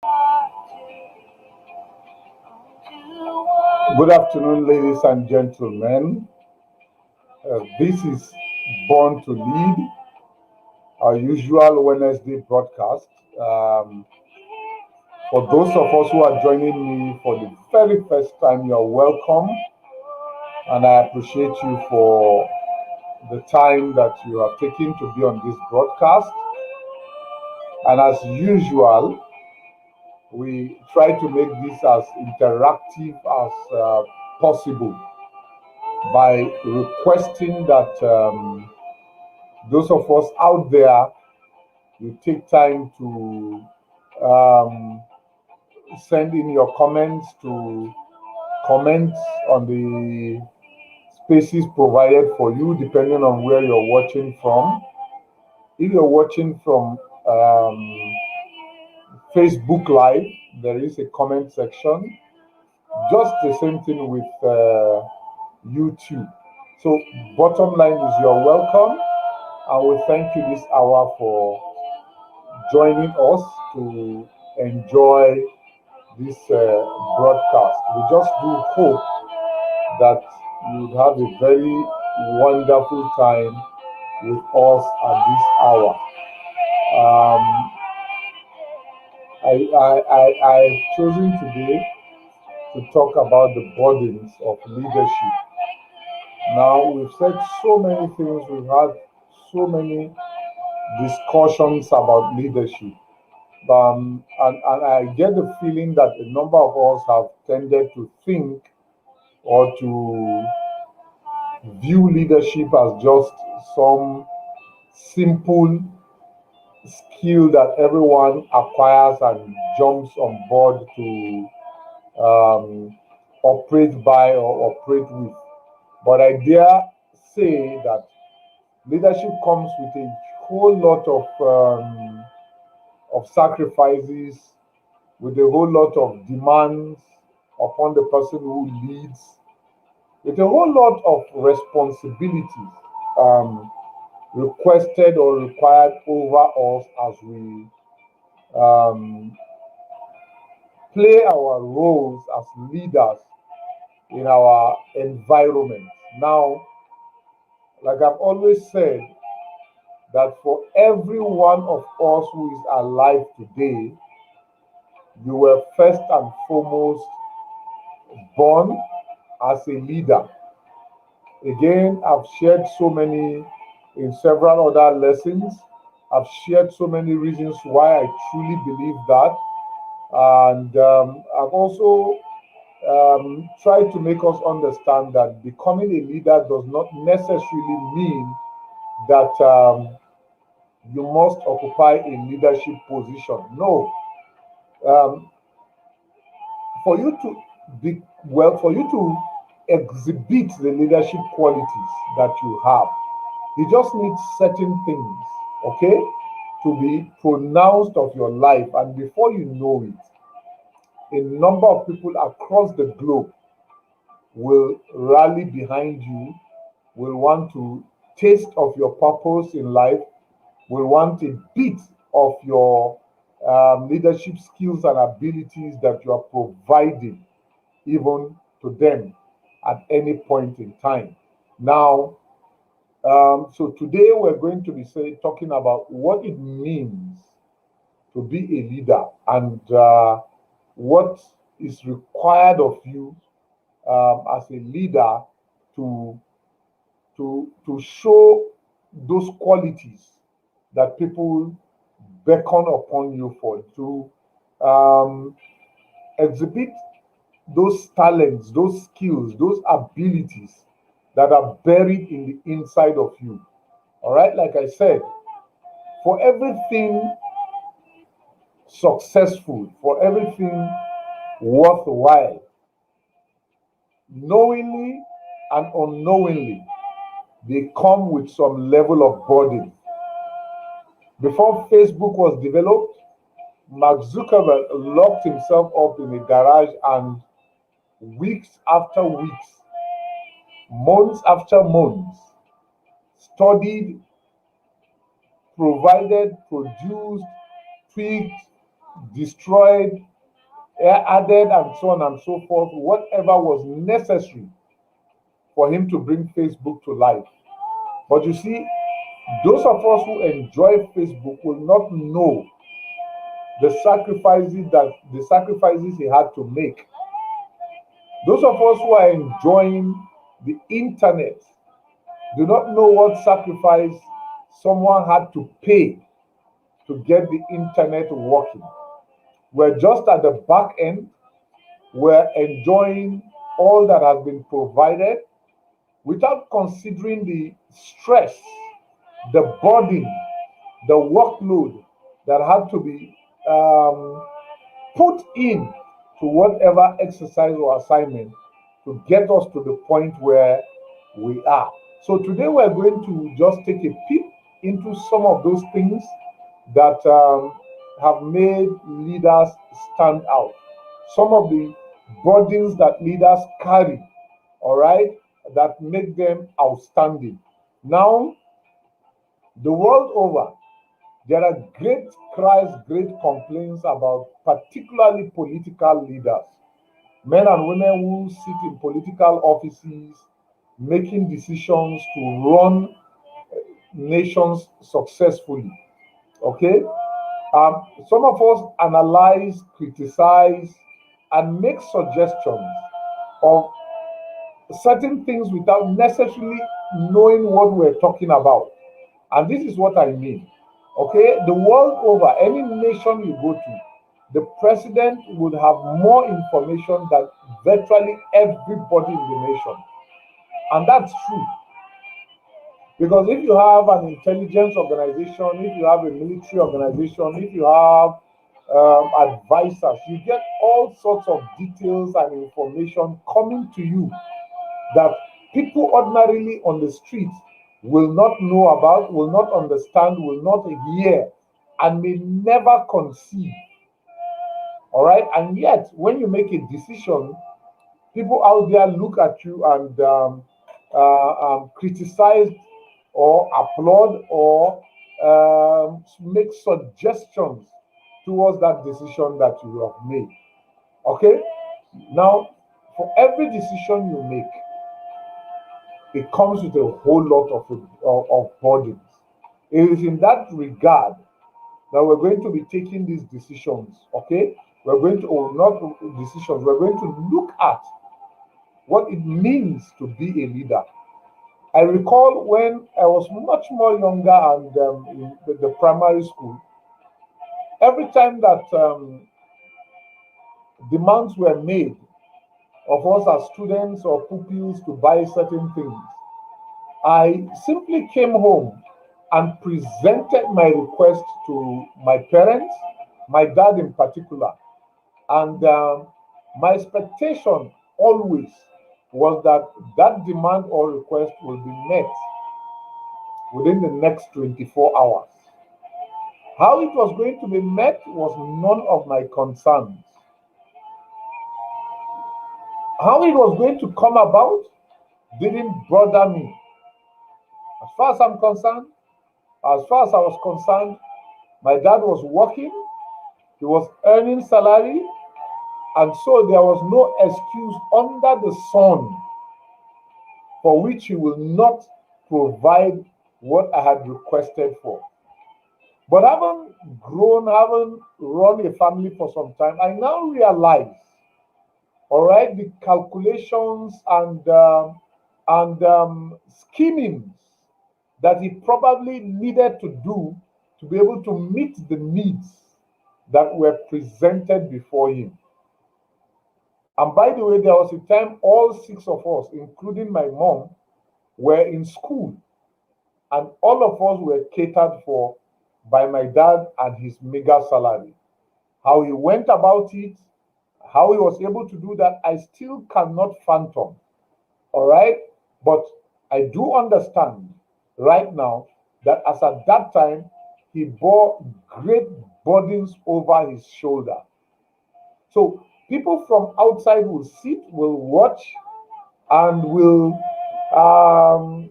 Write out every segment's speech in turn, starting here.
Good afternoon, ladies and gentlemen. This is Born to Lead, our usual Wednesday broadcast. For those of us who are joining me for the very first time, you're welcome, and I appreciate you for the time that you have taken to be on this broadcast. And as usual, we try to make this as interactive as possible by requesting that those of us out there, you take time to um, send in your comments to comment on the spaces provided for you, depending on where you're watching from. If you're watching from Facebook Live, there is a comment section. Just the same thing with YouTube. So, bottom line is you're welcome. I will thank you this hour for joining us to enjoy this broadcast. We just do hope that you would have a very wonderful time with us at this hour. Um, I've chosen today to talk about the burdens of leadership. Now, we've said so many things, we've had so many discussions about leadership. And I get the feeling that a number of us have tended to think or to view leadership as just some simple skill that everyone acquires and jumps on board to operate by or operate with. But I dare say that leadership comes with a whole lot of sacrifices, with a whole lot of demands upon the person who leads, with a whole lot of responsibilities um, requested or required over us as we um, play our roles as leaders in our environment. Now, like I've always said, that for every one of us who is alive today, you were first and foremost born as a leader. Again, I've shared so many in several other lessons. I've shared so many reasons why I truly believe that. And I've also tried to make us understand that becoming a leader does not necessarily mean that you must occupy a leadership position. No. Um, for you to be well, for you to exhibit the leadership qualities that you have, you just need certain things, okay, to be pronounced of your life. And before you know it, a number of people across the globe will rally behind you, will want to taste of your purpose in life, will want a bit of your leadership skills and abilities that you are providing even to them at any point in time. Now, so today we're going to be talking about what it means to be a leader and what is required of you as a leader to to show those qualities that people beckon upon you for, to um, exhibit those talents, those skills, those abilities that are buried in the inside of you. All right, like I said, for everything successful, for everything worthwhile, knowingly and unknowingly, they come with some level of burden. Before Facebook was developed, Mark Zuckerberg locked himself up in a garage and weeks after weeks, months after months, studied, provided, produced, tweaked, destroyed, added, and so on and so forth, whatever was necessary for him to bring Facebook to life. But you see, those of us who enjoy Facebook will not know the sacrifices he had to make. Those of us who are enjoying the internet do not know what sacrifice someone had to pay to get the internet working. We're just at the back end, we're enjoying all that has been provided without considering the stress, the burden, the workload that had to be um, put in to whatever exercise or assignment to get us to the point where we are. So today we're going to just take a peek into some of those things that have made leaders stand out. Some of the burdens that leaders carry, all right, that make them outstanding. Now, the world over, there are great cries, great complaints about particularly political leaders, men and women who sit in political offices, making decisions to run nations successfully. Okay? Some of us analyze, criticize, and make suggestions of certain things without necessarily knowing what we're talking about. And this is what I mean. Okay, the world over, any nation you go to, the president would have more information than virtually everybody in the nation. And that's true. Because if you have an intelligence organization, if you have a military organization, if you have advisors, you get all sorts of details and information coming to you that people ordinarily on the street will not know about, will not understand, will not hear, and may never conceive. All right. And yet, when you make a decision, people out there look at you and criticize or applaud or make suggestions towards that decision that you have made. Okay? Now, for every decision you make, it comes with a whole lot of burdens. It is in that regard that we're going to be taking these decisions. Okay? We're going to, or not decisions, we're going to look at what it means to be a leader. I recall when I was much more younger and in the primary school, every time that demands were made of us as students or pupils to buy certain things, I simply came home and presented my request to my parents, my dad in particular. And my expectation always was that that demand or request will be met within the next 24 hours. How it was going to be met was none of my concerns. How it was going to come about didn't bother me. As far as I'm concerned, as far as I was concerned, my dad was working, he was earning salary, and so there was no excuse under the sun for which he will not provide what I had requested for. But having grown, having run a family for some time, I now realize, all right, the calculations and schemings that he probably needed to do to be able to meet the needs that were presented before him. And by the way, there was a time all six of us, including my mom, were in school, and all of us were catered for by my dad and his mega salary. How he went about it, how he was able to do that, I still cannot fathom. All right? But I do understand right now that as at that time, he bore great burdens over his shoulder. So people from outside will sit, will watch, and will um,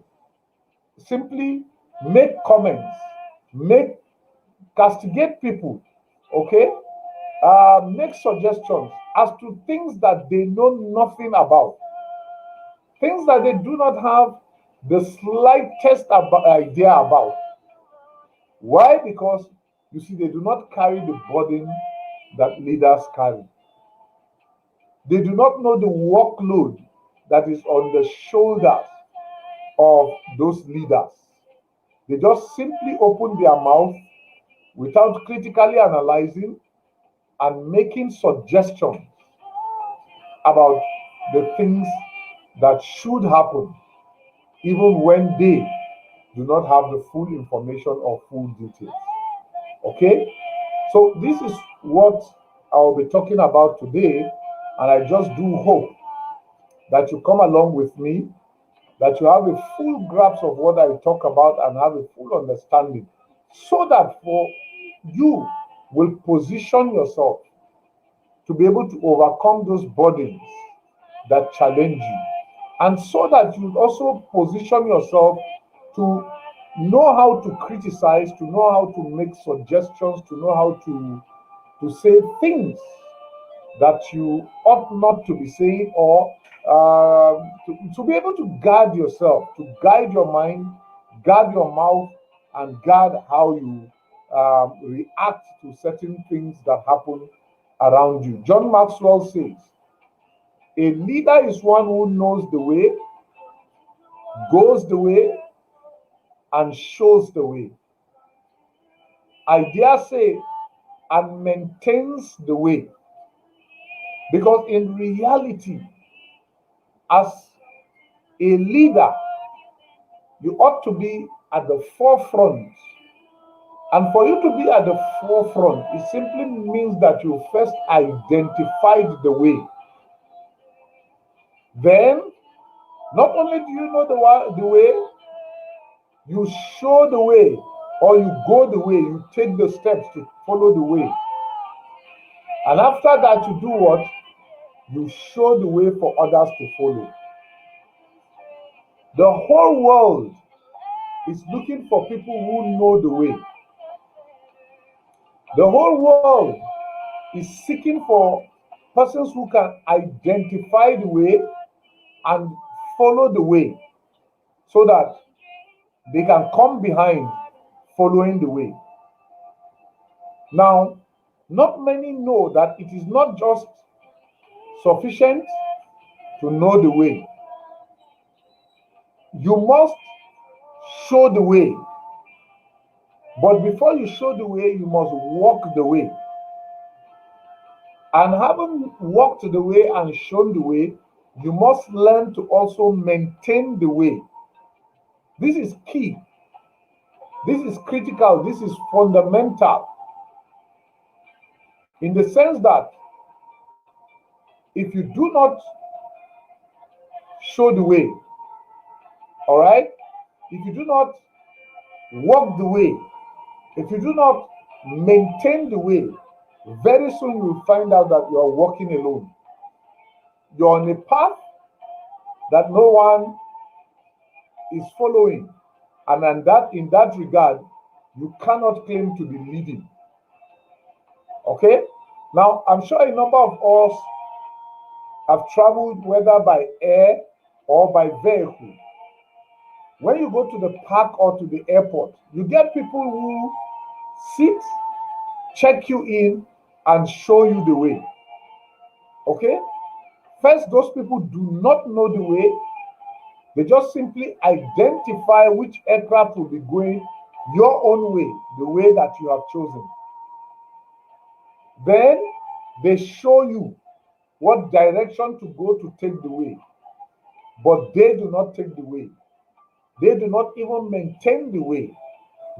simply make comments, make castigate people, okay, make suggestions as to things that they know nothing about, things that they do not have the slightest idea about. Why? Because you see, they do not carry the burden that leaders carry. They do not know the workload that is on the shoulders of those leaders. They just simply open their mouth without critically analyzing and making suggestions about the things that should happen, even when they do not have the full information or full details. Okay? So, this is what I'll be talking about today, and I just do hope that you come along with me, that you have a full grasp of what I talk about and have a full understanding, so that for you will position yourself to be able to overcome those burdens that challenge you, and so that you also position yourself to know how to criticize, to know how to make suggestions, to know how to say things that you ought not to be saying, or to be able to guard yourself, to guide your mind, guard your mouth, and guard how you react to certain things that happen around you. John Maxwell says, a leader is one who knows the way, goes the way, and shows the way. I dare say, and maintains the way. Because in reality, as a leader, you ought to be at the forefront. And for you to be at the forefront, it simply means that you first identified the way. Then, not only do you know the way, you show the way, or you go the way, you take the steps to follow the way. And after that, you do what? You show the way for others to follow. The whole world is looking for people who know the way. The whole world is seeking for persons who can identify the way and follow the way, so that they can come behind following the way. Now, not many know that it is not just sufficient to know the way. You must show the way. But before you show the way, you must walk the way. And having walked the way and shown the way, you must learn to also maintain the way. This is key. This is critical. This is fundamental. In the sense that if you do not show the way, all right, if you do not walk the way, if you do not maintain the way, very soon you will find out that you are walking alone. You're on a path that no one is following. And in that regard, you cannot claim to be leading. Okay? Now, I'm sure a number of us have traveled whether by air or by vehicle. When you go to the park or to the airport, you get people who sit, check you in, and show you the way. Okay? First, those people do not know the way. They just simply identify which aircraft will be going your own way, the way that you have chosen. Then they show you what direction to go to take the way. But they do not take the way. They do not even maintain the way.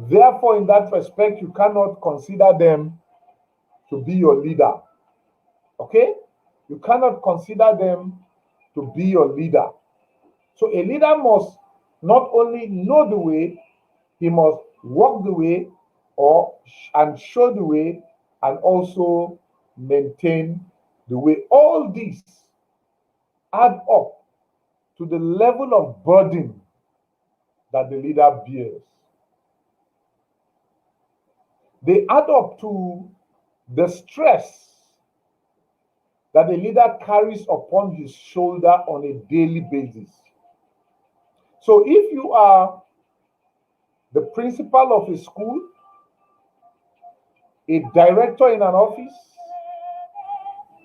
Therefore, in that respect, you cannot consider them to be your leader. Okay? You cannot consider them to be your leader. So a leader must not only know the way, he must walk the way and show the way, and also maintain the way. All these add up to the level of burden that the leader bears. They add up to the stress that a leader carries upon his shoulder on a daily basis. So if you are the principal of a school, a director in an office,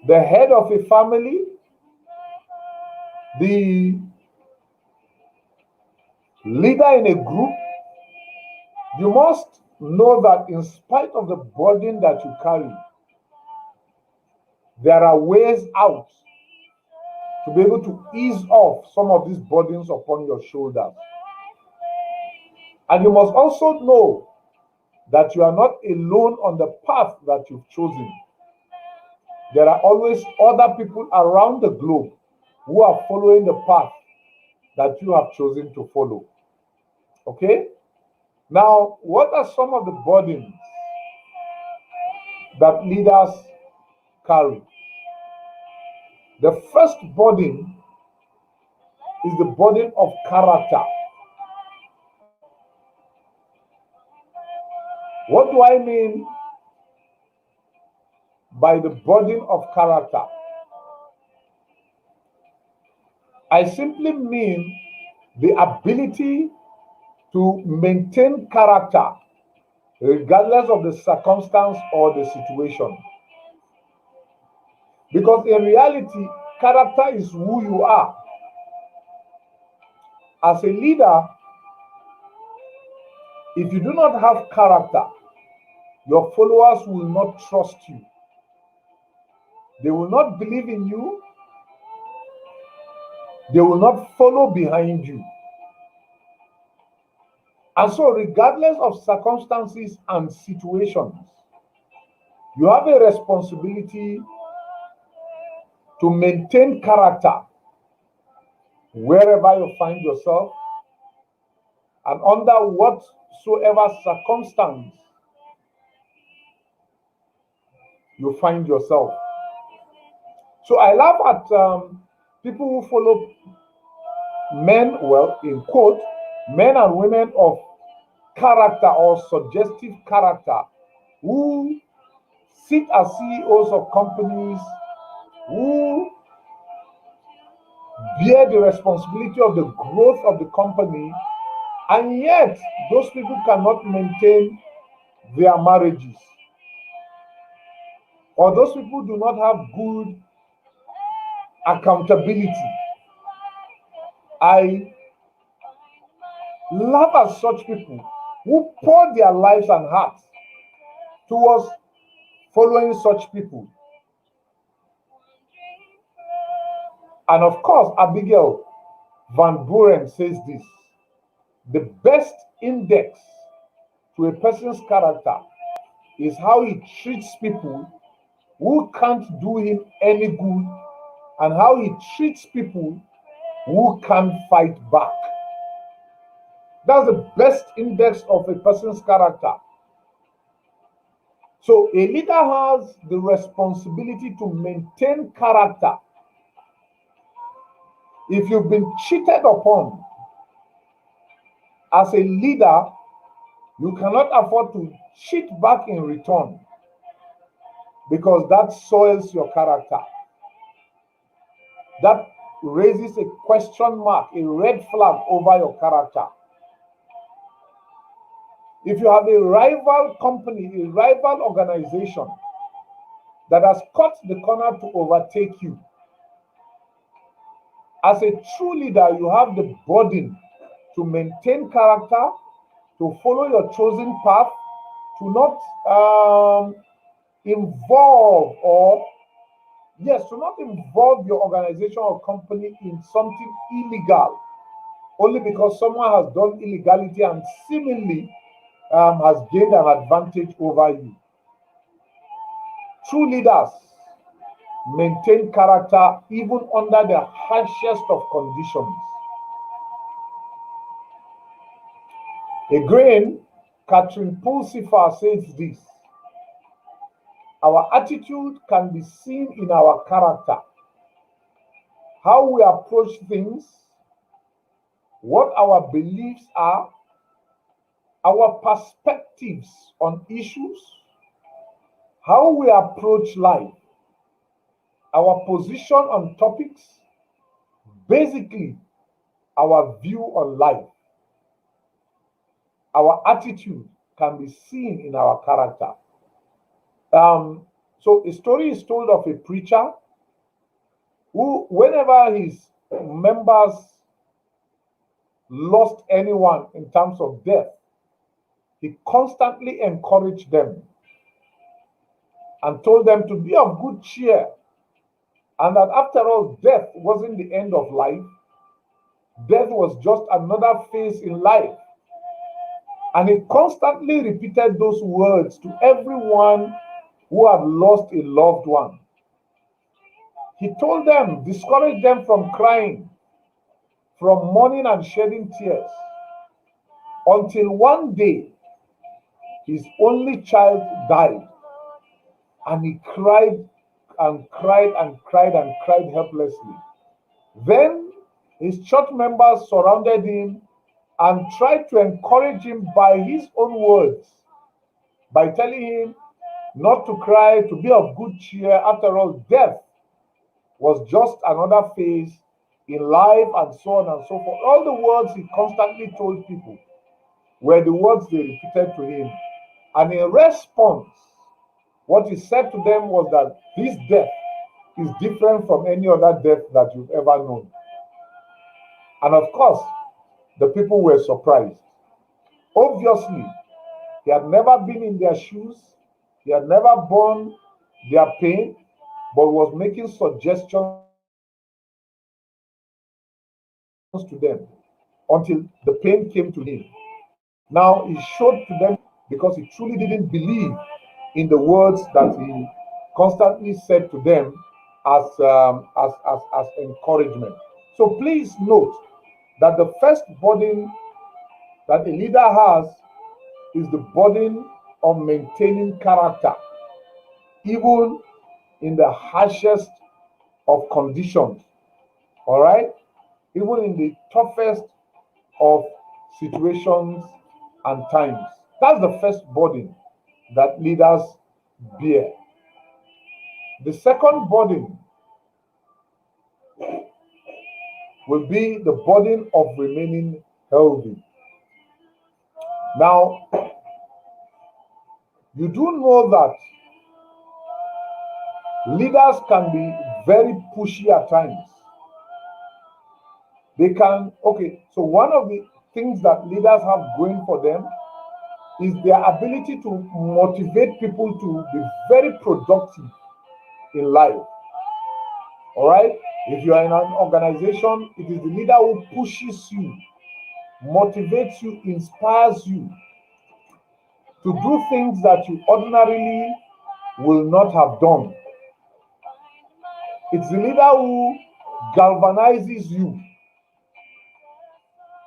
the head of a family, the leader in a group, you must know that in spite of the burden that you carry, there are ways out to be able to ease off some of these burdens upon your shoulders. And you must also know that you are not alone on the path that you've chosen. There are always other people around the globe who are following the path that you have chosen to follow. Okay? Now, what are some of the burdens that leaders carry? The first burden is the burden of character. What do I mean by the burden of character? I simply mean the ability to maintain character regardless of the circumstance or the situation. Because in reality, character is who you are. As a leader, if you do not have character, your followers will not trust you. They will not believe in you. They will not follow behind you. And so, regardless of circumstances and situations, you have a responsibility to maintain character wherever you find yourself and under whatsoever circumstance you find yourself. So I laugh at people who follow men, well, in quote, men and women of character or suggestive character who sit as CEOs of companies, who bear the responsibility of the growth of the company, and yet those people cannot maintain their marriages, or those people do not have good accountability. I laugh at such people who pour their lives and hearts towards following such people. And of course, Abigail Van Buren says this: the best index to a person's character is how he treats people who can't do him any good, and how he treats people who can't fight back. That's the best index of a person's character. So a leader has the responsibility to maintain character. If you've been cheated upon as a leader, you cannot afford to cheat back in return, because that soils your character. That raises a question mark, a red flag over your character. If you have a rival company, a rival organization that has cut the corner to overtake you, as a true leader, you have the burden to maintain character, to follow your chosen path, to not involve or yes, to not involve your organization or company in something illegal only because someone has done illegality and seemingly has gained an advantage over you. True leaders maintain character even under the harshest of conditions. Again, Catherine Pulsifer says this: our attitude can be seen in our character, how we approach things, what our beliefs are, our perspectives on issues, how we approach life. our position on topics, basically our view on life, our attitude can be seen in our character. So a story is told of a preacher who, whenever his members lost anyone in terms of death, he constantly encouraged them and told them to be of good cheer, and that after all, death wasn't the end of life. Death was just another phase in life. And he constantly repeated those words to everyone who had lost a loved one. He told them, discouraged them from crying, from mourning and shedding tears, until one day his only child died. And he cried and cried and cried and cried helplessly. Then his church members surrounded him and tried to encourage him by his own words, by telling him not to cry, to be of good cheer. After all, death was just another phase in life, and so on and so forth. All the words he constantly told people were the words they repeated to him. And in response, what he said to them was that this death is different from any other death that you've ever known. And of course, the people were surprised. Obviously, he had never been in their shoes, he had never borne their pain, but was making suggestions to them until the pain came to him. Now he showed to them because he truly didn't believe in the words that he constantly said to them as encouragement. So please note that the first burden that a leader has is the burden of maintaining character, even in the harshest of conditions. All right? Even in the toughest of situations and times. That's the first burden that leaders bear. The second burden will be the burden of remaining healthy. Now, you do know that leaders can be very pushy at times. They can, okay, so one of the things that leaders have going for them is their ability to motivate people to be very productive in life. All right? If you are in an organization, it is the leader who pushes you, motivates you, inspires you to do things that you ordinarily will not have done. It's the leader who galvanizes you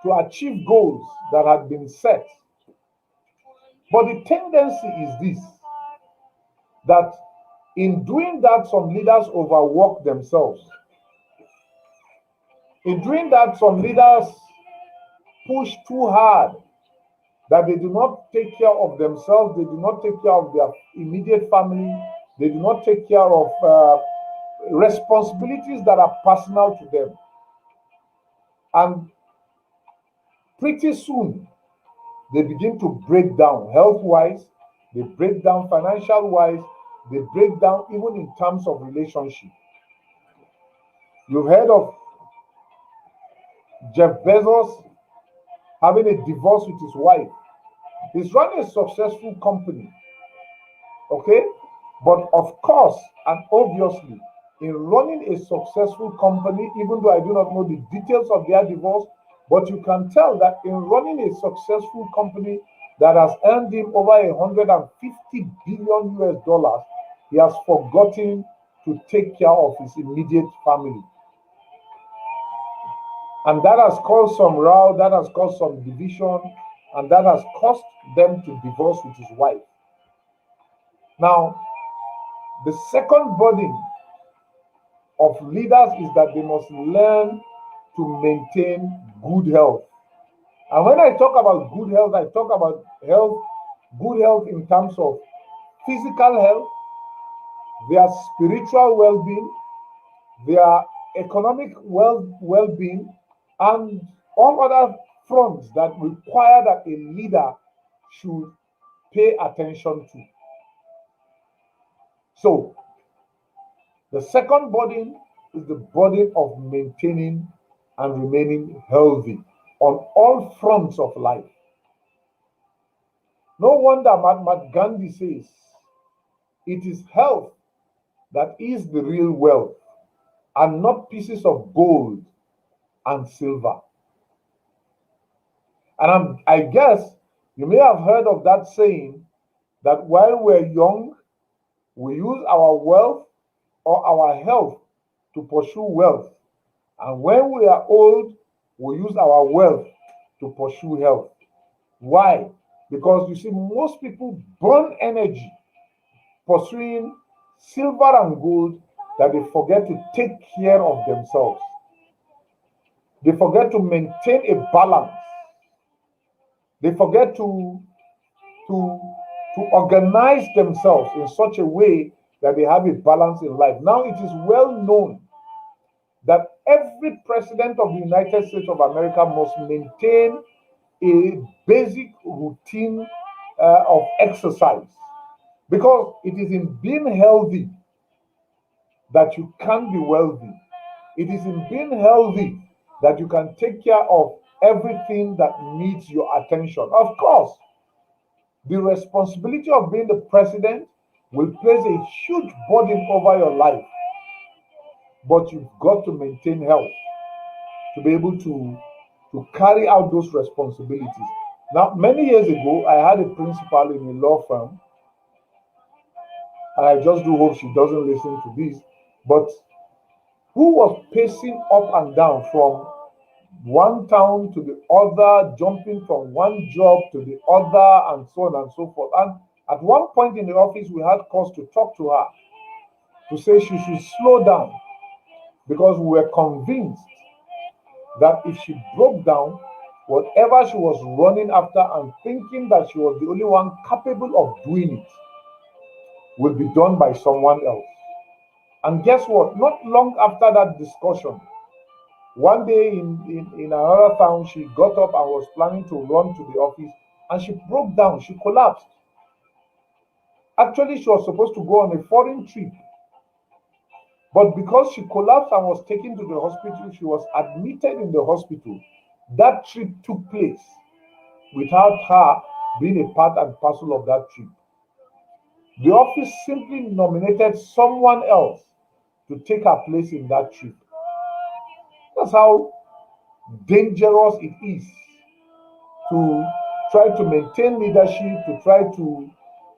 to achieve goals that had been set. But the tendency is this, that in doing that, some leaders overwork themselves. In doing that, some leaders push too hard, that they do not take care of themselves, they do not take care of their immediate family, they do not take care of responsibilities that are personal to them. And pretty soon, they begin to break down health-wise, they break down financial-wise, they break down even in terms of relationship. You've heard of Jeff Bezos having a divorce with his wife. He's running a successful company, okay? But of course, and obviously, in running a successful company, even though I do not know the details of their divorce, but you can tell that in running a successful company that has earned him over 150 billion US dollars, he has forgotten to take care of his immediate family. And that has caused some row, that has caused some division, and that has caused them to divorce with his wife. Now, the second burden of leaders is that they must learn to maintain good health. And when I talk about good health, I talk about good health in terms of physical health, their spiritual well-being, their economic well-being, and all other fronts that require that a leader should pay attention to. So the second burden is the burden of maintaining and remaining healthy on all fronts of life. No wonder Mahatma Gandhi says it is health that is the real wealth, and not pieces of gold and silver. And I guess you may have heard of that saying that while we're young, we use our wealth or our health to pursue wealth. And when we are old, we use our wealth to pursue health. Why? Because you see, most people burn energy pursuing silver and gold that they forget to take care of themselves. They forget to maintain a balance. They forget to to organize themselves in such a way that they have a balance in life. Now it is well known that every president of the United States of America must maintain a basic routine of exercise, because it is in being healthy that you can be wealthy. It is in being healthy that you can take care of everything that needs your attention. Of course, the responsibility of being the president will place a huge burden over your life, but you've got to maintain health to be able to carry out those responsibilities. Now, many years ago, I had a principal in a law firm, and I just do hope she doesn't listen to this, but who was pacing up and down from one town to the other, jumping from one job to the other, and so on and so forth. And at one point in the office, we had cause to talk to her to say she should slow down, because we were convinced that if she broke down, whatever she was running after and thinking that she was the only one capable of doing it will be done by someone else. And guess what? Not long after that discussion, one day in another town, she got up and was planning to run to the office, and she broke down. She collapsed. Actually, she was supposed to go on a foreign trip, but because she collapsed and was taken to the hospital, she was admitted in the hospital. That trip took place without her being a part and parcel of that trip. The office simply nominated someone else to take her place in that trip. That's how dangerous it is to try to maintain leadership, to try to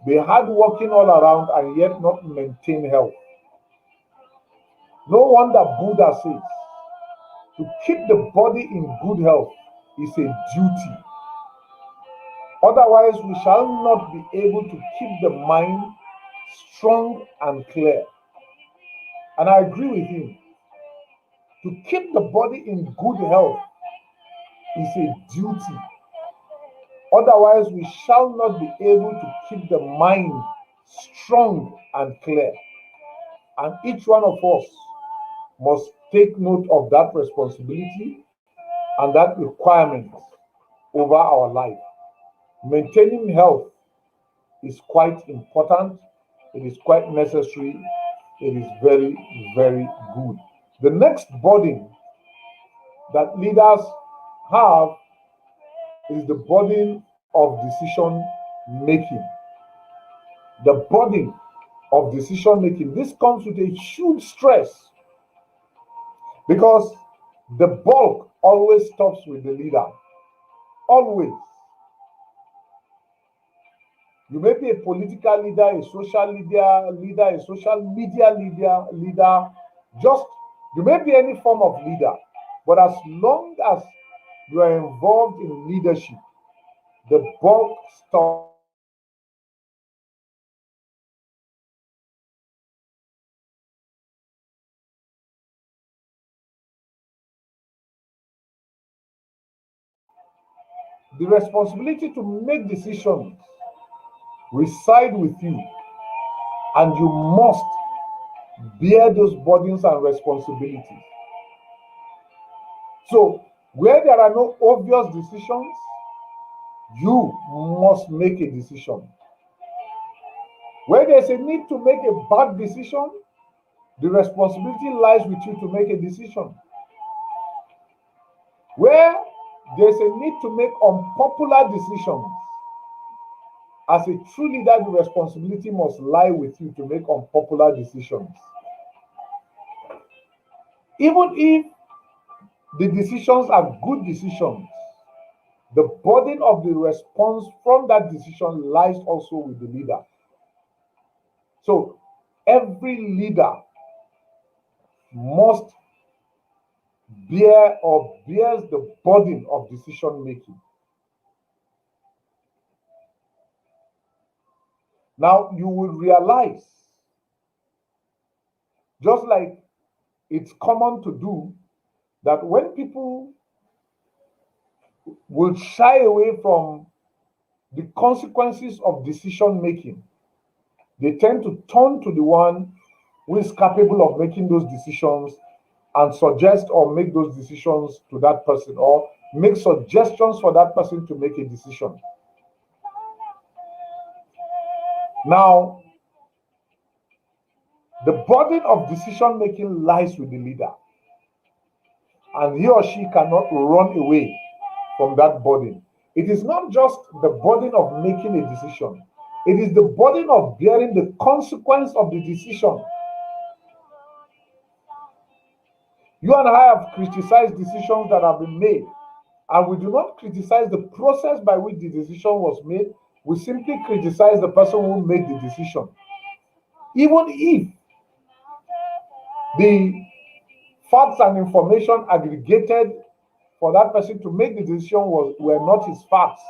be hardworking all around and yet not maintain health. No wonder Buddha says to keep the body in good health is a duty. Otherwise, we shall not be able to keep the mind strong and clear. And I agree with him. To keep the body in good health is a duty. Otherwise, we shall not be able to keep the mind strong and clear. And each one of us must take note of that responsibility and that requirement over our life. Maintaining health is quite important, it is quite necessary, it is very, very good. The next burden that leaders have is the burden of decision making. The burden of decision making. This comes with a huge stress, because the bulk always stops with the leader. Always. You may be a political leader, a social leader, a social media leader. Just you may be any form of leader, but as long as you are involved in leadership, the bulk stops the responsibility to make decisions reside with you, and you must bear those burdens and responsibilities. So, where there are no obvious decisions, you must make a decision. Where there's a need to make a bad decision, the responsibility lies with you to make a decision. Where there's a need to make unpopular decisions, as a true leader, the responsibility must lie with you to make unpopular decisions. Even if the decisions are good decisions, the burden of the response from that decision lies also with the leader. So every leader must bears the burden of decision making. Now you will realize, just like it's common to do, that when people will shy away from the consequences of decision making, they tend to turn to the one who is capable of making those decisions and suggest or make those decisions to that person, or make suggestions for that person to make a decision. Now, the burden of decision making lies with the leader, and he or she cannot run away from that burden. It is not just the burden of making a decision, it is the burden of bearing the consequence of the decision. You and I have criticized decisions that have been made, and we do not criticize the process by which the decision was made. We simply criticize the person who made the decision. Even if the facts and information aggregated for that person to make the decision were not his facts,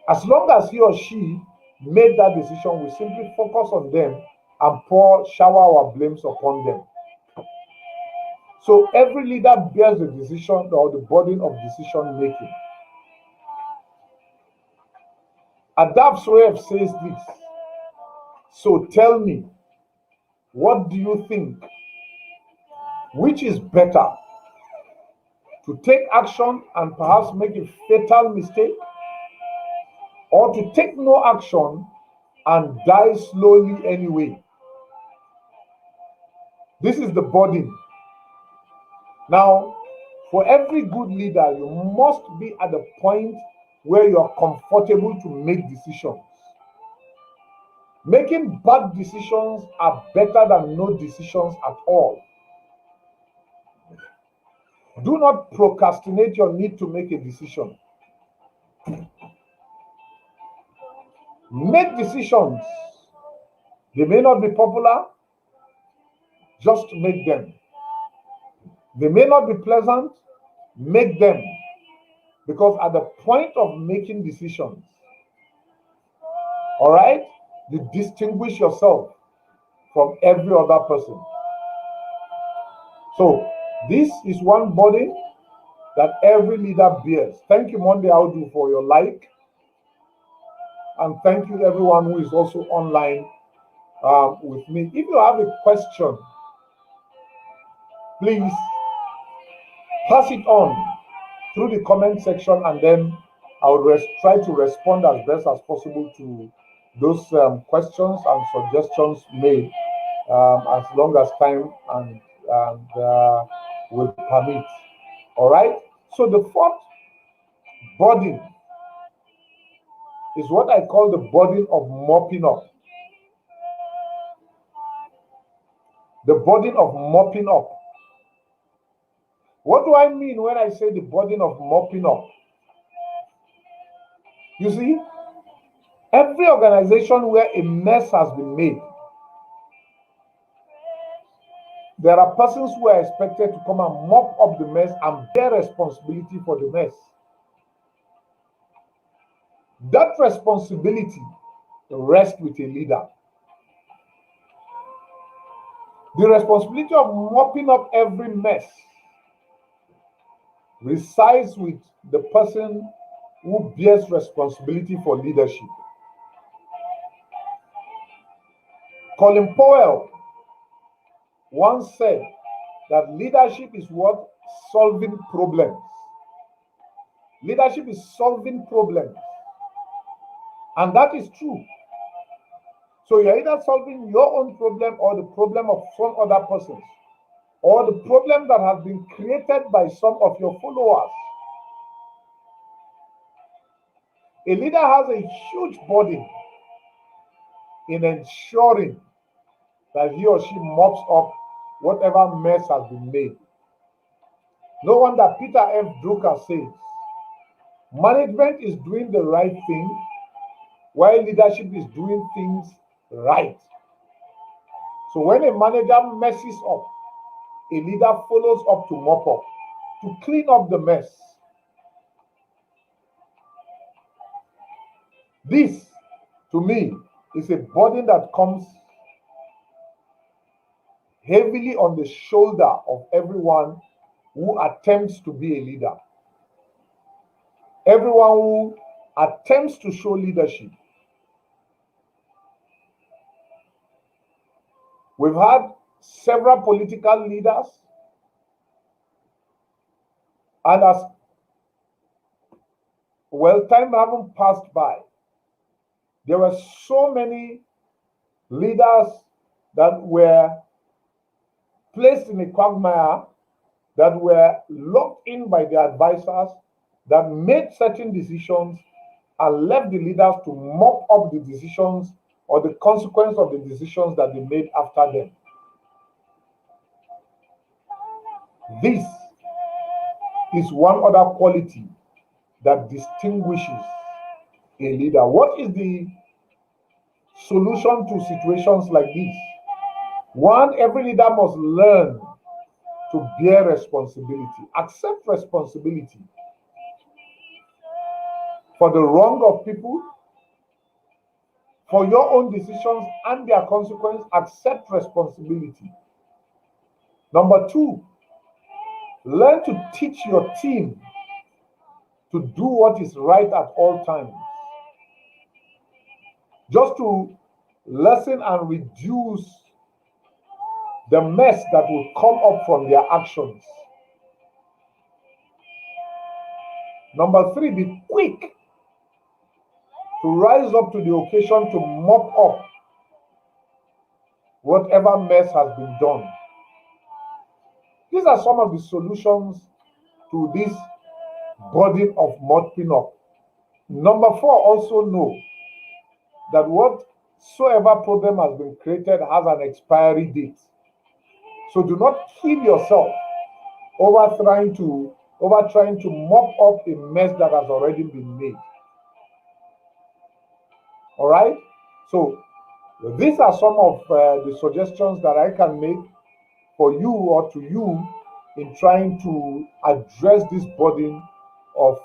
as long as he or she made that decision, we simply focus on them and shower our blames upon them. So every leader bears the decision or the burden of decision making. Adab Soeb says this: so tell me, what do you think? Which is better, to take action and perhaps make a fatal mistake, or to take no action and die slowly anyway? This is the burden. Now, for every good leader, you must be at the point where you are comfortable to make decisions. Making bad decisions are better than no decisions at all. Do not procrastinate your need to make a decision. Make decisions. They may not be popular, just make them. They may not be pleasant, make them. Because at the point of making decisions, all right, you distinguish yourself from every other person. So this is one burden that every leader bears. Thank you, Monday Audu, for your like. And thank you, everyone who is also online with me. If you have a question, please pass it on through the comment section, and then I will try to respond as best as possible to those questions and suggestions made, as long as time and will permit. All right. So the fourth burden is what I call the burden of mopping up. The burden of mopping up. What do I mean when I say the burden of mopping up? You see, every organization where a mess has been made, there are persons who are expected to come and mop up the mess and bear responsibility for the mess. That responsibility rests with a leader. The responsibility of mopping up every mess resides with the person who bears responsibility for leadership. Colin Powell once said that leadership is what? Solving problems. Leadership is solving problems. And that is true. So you're either solving your own problem or the problem of some other persons, or the problem that has been created by some of your followers. A leader has a huge burden in ensuring that he or she mops up whatever mess has been made. No wonder Peter F. Drucker says, management is doing the right thing while leadership is doing things right. So when a manager messes up, a leader follows up to mop up, to clean up the mess. This, to me, is a burden that comes heavily on the shoulder of everyone who attempts to be a leader. Everyone who attempts to show leadership. We've had several political leaders, and as well, time haven't passed by. There were so many leaders that were placed in a quagmire, that were locked in by their advisors, that made certain decisions and left the leaders to mop up the decisions or the consequence of the decisions that they made after them. This is one other quality that distinguishes a leader. What is the solution to situations like this? One, every leader must learn to bear responsibility, accept responsibility for the wrong of people, for your own decisions and their consequence. Accept responsibility. Number two, learn to teach your team to do what is right at all times, just to lessen and reduce the mess that will come up from their actions. Number three, be quick to rise up to the occasion to mop up whatever mess has been done. These are some of the solutions to this burden of mopping up. Number four, also know that whatsoever problem has been created has an expiry date. So do not kill yourself over trying to mop up a mess that has already been made. All right? So these are some of the suggestions that I can make for you or to you in trying to address this burden of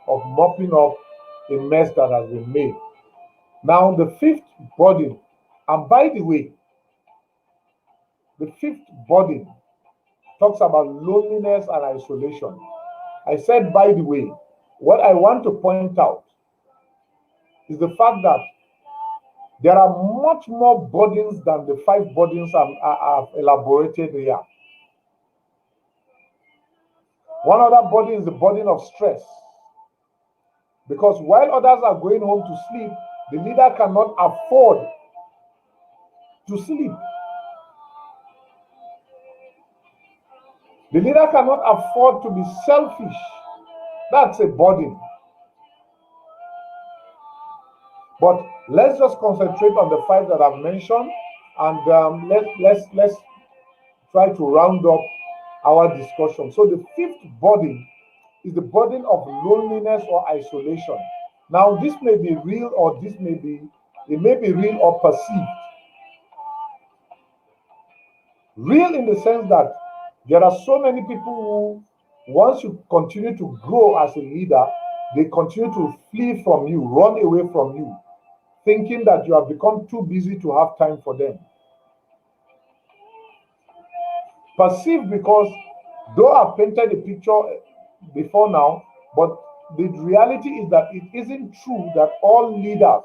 mopping up a mess that has been made. Now, the fifth burden, and by the way, the fifth burden talks about loneliness and isolation. I said, by the way, what I want to point out is the fact that there are much more burdens than the 5 burdens I've elaborated here. One other burden is the burden of stress. Because while others are going home to sleep, the leader cannot afford to sleep. The leader cannot afford to be selfish. That's a burden. But let's just concentrate on the 5 that I've mentioned, and let's try to round up our discussion. So the 5th burden is the burden of loneliness or isolation. Now, this may be real, or it may be real or perceived. Real in the sense that there are so many people who, once you continue to grow as a leader, they continue to flee from you, run away from you, thinking that you have become too busy to have time for them. Perceived because, though I've painted a picture before now, but the reality is that it isn't true that all leaders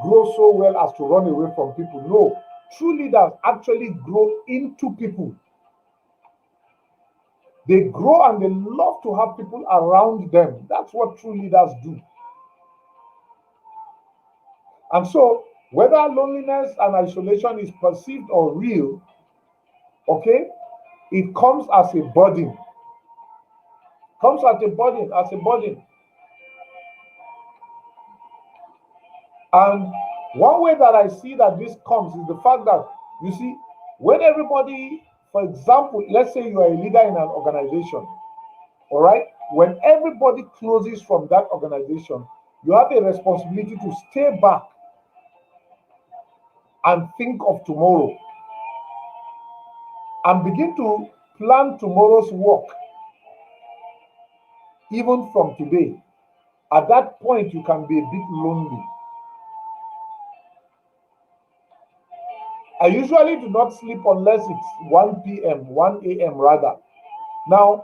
grow so well as to run away from people. No. True leaders actually grow into people. They grow and they love to have people around them. That's what true leaders do. And so, whether loneliness and isolation is perceived or real, okay, it comes as a burden. Comes as a burden, as a burden. And one way that I see that this comes is the fact that, you see, when everybody, for example, let's say you are a leader in an organization, all right, when everybody closes from that organization, you have a responsibility to stay back and think of tomorrow and begin to plan tomorrow's work, even from today. At that point, you can be a bit lonely. I usually do not sleep unless it's 1 p.m., 1 a.m. rather. Now,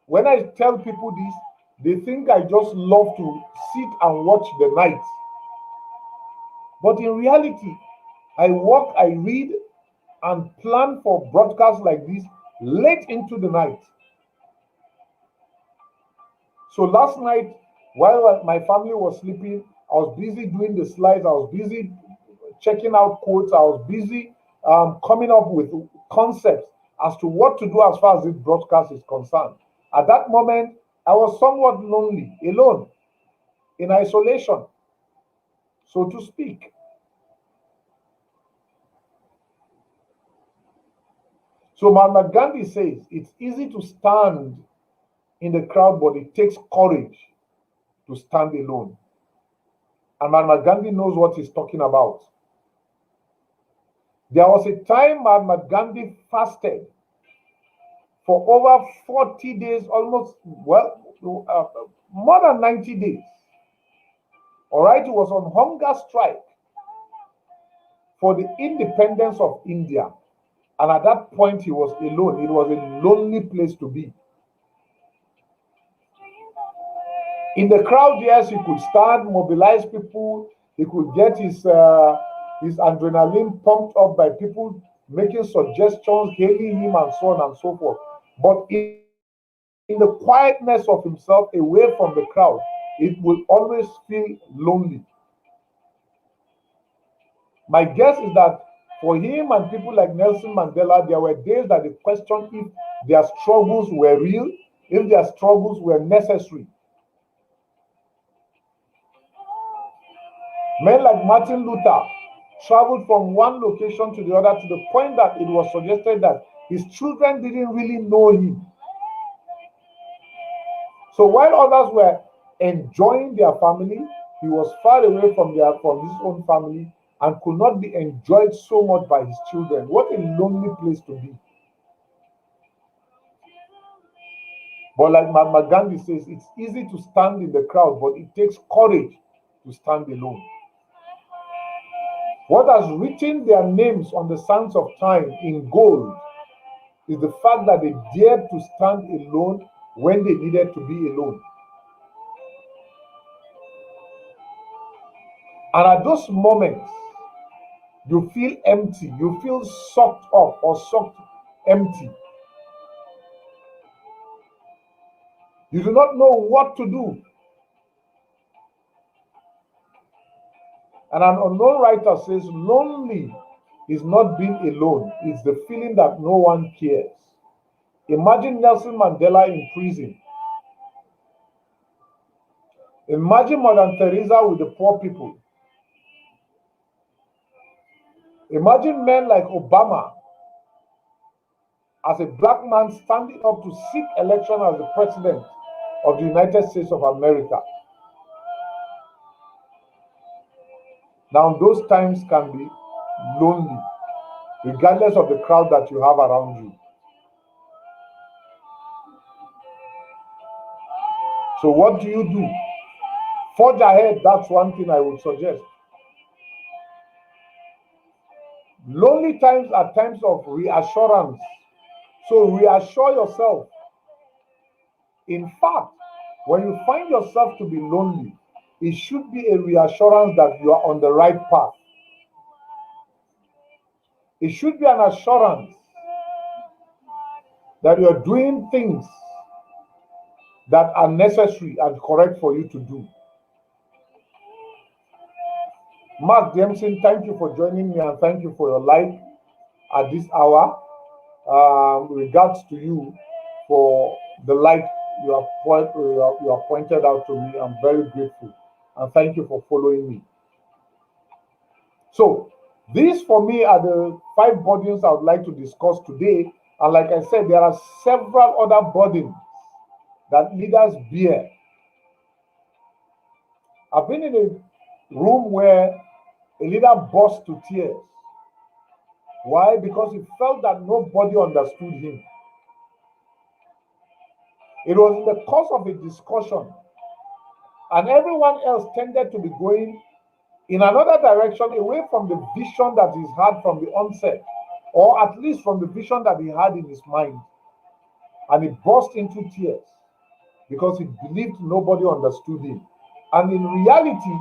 when I tell people this, they think I just love to sit and watch the night. But in reality, I work, I read, and plan for broadcasts like this late into the night. So last night, while my family was sleeping, I was busy doing the slides, I was busy checking out quotes, I was busy coming up with concepts as to what to do as far as this broadcast is concerned. At that moment, I was somewhat lonely, alone, in isolation, so to speak. So Mahatma Gandhi says it's easy to stand in the crowd, but it takes courage to stand alone. And Mahatma Gandhi knows what he's talking about. There was a time Mahatma Gandhi fasted for over 40 days, almost, more than 90 days. All right, he was on hunger strike for the independence of India. And at that point, he was alone. It was a lonely place to be. In the crowd, yes, he could stand, mobilize people. He could get his adrenaline pumped up by people making suggestions, hailing him, and so on and so forth. But in the quietness of himself, away from the crowd, it will always feel lonely. My guess is that for him and people like Nelson Mandela, there were days that they questioned if their struggles were real, if their struggles were necessary. Men like Martin Luther traveled from one location to the other to the point that it was suggested that his children didn't really know him. So while others were enjoying their family, he was far away from his own family and could not be enjoyed so much by his children. What a lonely place to be. But like Mahatma Gandhi says, it's easy to stand in the crowd, but it takes courage to stand alone. What has written their names on the sands of time in gold is the fact that they dared to stand alone when they needed to be alone. And at those moments, you feel empty, you feel sucked up or sucked empty. You do not know what to do. And an unknown writer says, lonely is not being alone, it's the feeling that no one cares. Imagine Nelson Mandela in prison. Imagine Mother Teresa with the poor people. Imagine men like Obama as a black man standing up to seek election as the president of the United States of America. Now, those times can be lonely, regardless of the crowd that you have around you. So what do you do? Forge ahead, that's one thing I would suggest. Lonely times are times of reassurance. So reassure yourself. In fact, when you find yourself to be lonely, it should be a reassurance that you are on the right path. It should be an assurance that you're doing things that are necessary and correct for you to do. Mark Jameson, thank you for joining me and thank you for your like at this hour. Regards to you for the like you have pointed out to me. I'm very grateful and thank you for following me. So these for me are the 5 burdens I would like to discuss today. And like I said, there are several other burdens that leaders bear. I've been in a room where a leader burst to tears. Why? Because he felt that nobody understood him. It was in the course of a discussion, and everyone else tended to be going in another direction away from the vision that he's had from the onset, or at least from the vision that he had in his mind. And he burst into tears because he believed nobody understood him. And in reality,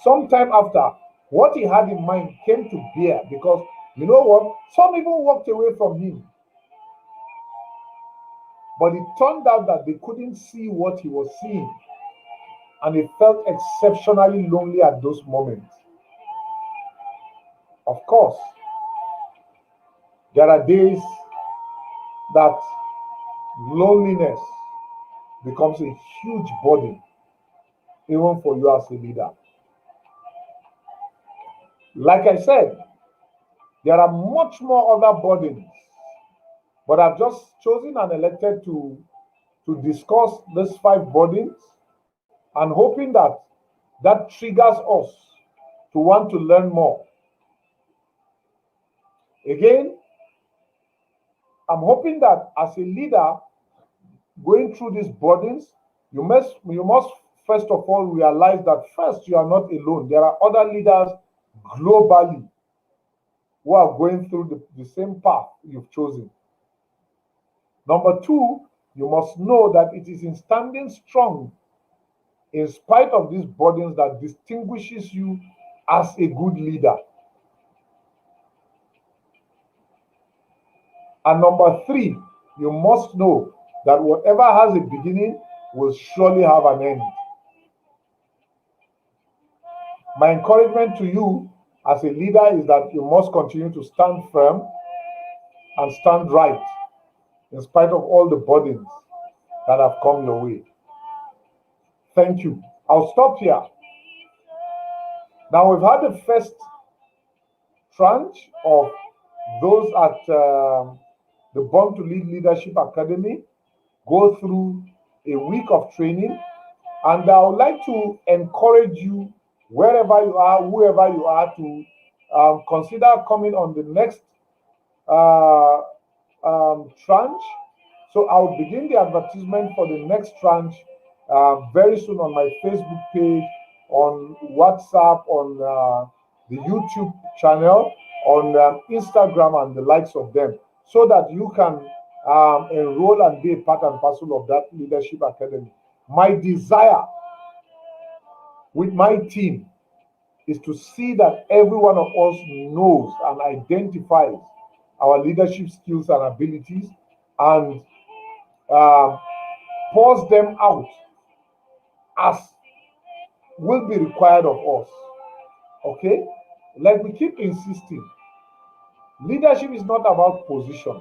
sometime after, what he had in mind came to bear, because you know what? Some even walked away from him. But it turned out that they couldn't see what he was seeing. And he felt exceptionally lonely at those moments. Of course, there are days that loneliness becomes a huge burden, even for you as a leader. Like I said, there are much more other burdens, but I've just chosen and elected to discuss these 5 burdens and hoping that that triggers us to want to learn more. Again, I'm hoping that as a leader going through these burdens, you must first of all realize that first, you are not alone. There are other leaders globally who are going through the same path you've chosen. Number 2, you must know that it is in standing strong in spite of these burdens that distinguishes you as a good leader. And number 3, you must know that whatever has a beginning will surely have an end. My encouragement to you as a leader is that you must continue to stand firm and stand right in spite of all the burdens that have come your way. Thank you. I'll stop here. Now, we've had the first tranche of those at the Born to Lead Leadership Academy go through a week of training, and I would like to encourage you, wherever you are, whoever you are, to consider coming on the next tranche. So I'll begin the advertisement for the next tranche very soon on my Facebook page, on WhatsApp, on the YouTube channel, on Instagram, and the likes of them, so that you can enroll and be a part and parcel of that Leadership Academy. My desire with my team is to see that every one of us knows and identifies our leadership skills and abilities, and pours them out as will be required of us. Okay? Like we keep insisting, leadership is not about position.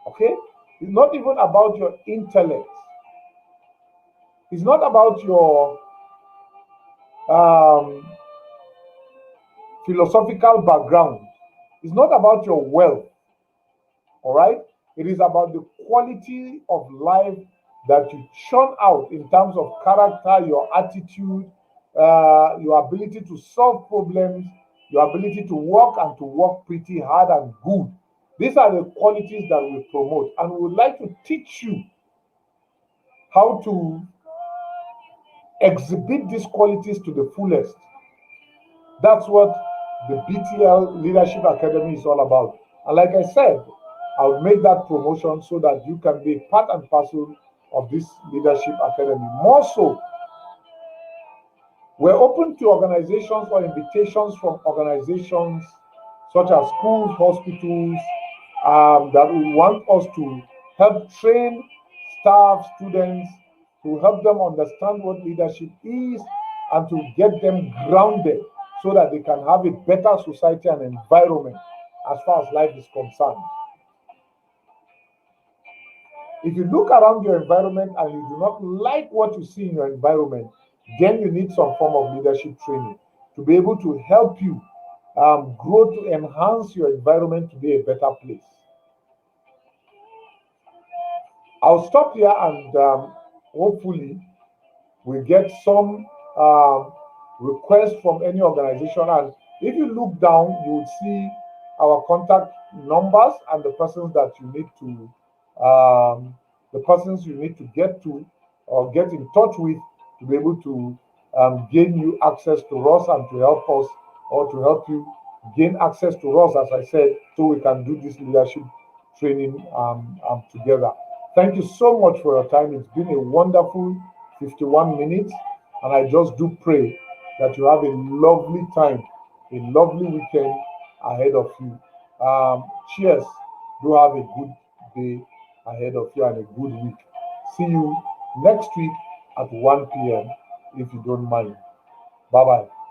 Okay? It's not even about your intellect. It's not about your philosophical background. It's not about your wealth. All right? It is about the quality of life that you churn out in terms of character, your attitude, your ability to solve problems, your ability to work and to work pretty hard and good. These are the qualities that we promote, and we would like to teach you how to exhibit these qualities to the fullest. That's what the BTL Leadership Academy is all about. And like I said, I'll make that promotion so that you can be part and parcel of this Leadership Academy. More so, we're open to organizations or invitations from organizations such as schools, hospitals, that we want us to help train staff, students, to help them understand what leadership is and to get them grounded so that they can have a better society and environment as far as life is concerned. If you look around your environment and you do not like what you see in your environment, then you need some form of leadership training to be able to help you grow, to enhance your environment to be a better place. I'll stop here and hopefully we get some requests from any organization. And if you look down, you will see our contact numbers and the persons you need to get to or get in touch with to be able to gain you access to us and to help us or to help you gain access to us, as I said, so we can do this leadership training together. Thank you so much for your time. It's been a wonderful 51 minutes, and I just do pray that you have a lovely time, a lovely weekend ahead of you. Cheers. Do have a good day ahead of you and a good week. See you next week at 1 p.m. if you don't mind. Bye bye.